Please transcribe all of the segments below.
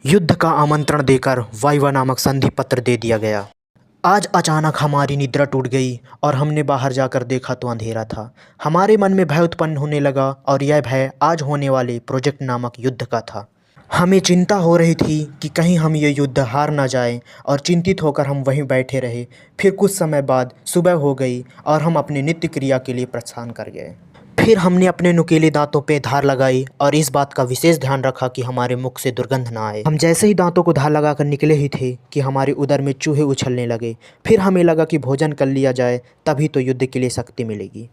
युद्ध का आमंत्रण देकर वाइवा नामक संधि पत्र दे दिया गया। आज अचानक हमारी निद्रा टूट गई और हमने बाहर जाकर देखा तो अंधेरा था। हमारे मन में भय उत्पन्न होने लगा और यह भय आज होने वाले प्रोजेक्ट नामक युद्ध का था। हमें चिंता हो रही थी कि कहीं हम ये युद्ध हार ना जाएं और चिंतित होकर हम वहीं बैठे रहे। फिर कुछ समय बाद सुबह हो गई और हम अपने नित्य क्रिया के लिए प्रस्थान कर गए। फिर हमने अपने नुकीले दांतों पे धार लगाई और इस बात का विशेष ध्यान रखा कि हमारे मुख से दुर्गंध ना आए। हम जैसे ही दांतों को धार लगाकर निकले ही थे कि हमारे उदर में चूहे उछलने लगे। फिर हमें लगा कि भोजन कर लिया जाए, तभी तो युद्ध के लिए शक्ति मिलेगी।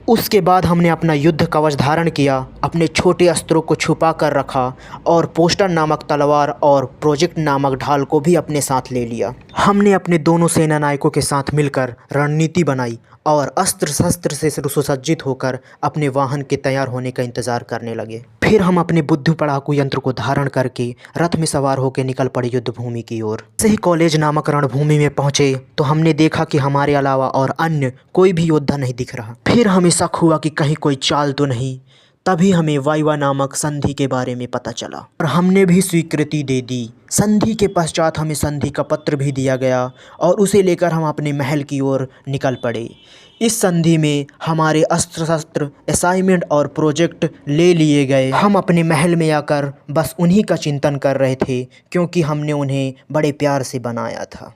उसके बाद हमने अपना युद्ध कवच धारण किया, अपने छोटे अस्त्रों को छुपा कर रखा और पोस्टर नामक तलवार और प्रोजेक्ट नामक ढाल को भी अपने साथ ले लिया। हमने अपने दोनों सेना नायकों के साथ मिलकर रणनीति बनाई और अस्त्र शस्त्र से सुसज्जित होकर अपने वाहन के तैयार होने का इंतज़ार करने लगे। फिर हम अपने बुद्धि पड़ाकू यंत्र को धारण करके रथ में सवार होकर निकल पड़े युद्ध भूमि की ओर। जैसे ही कॉलेज नामक रणभूमि में पहुंचे तो हमने देखा कि हमारे अलावा और अन्य कोई भी योद्धा नहीं दिख रहा। फिर हमें शक हुआ कि कहीं कोई चाल तो नहीं। तभी हमें वाइवा नामक संधि के बारे में पता चला और हमने भी स्वीकृति दे दी। संधि के पश्चात हमें संधि का पत्र भी दिया गया और उसे लेकर हम अपने महल की ओर निकल पड़े। इस संधि में हमारे अस्त्र शस्त्र, असाइनमेंट और प्रोजेक्ट ले लिए गए। हम अपने महल में आकर बस उन्हीं का चिंतन कर रहे थे, क्योंकि हमने उन्हें बड़े प्यार से बनाया था।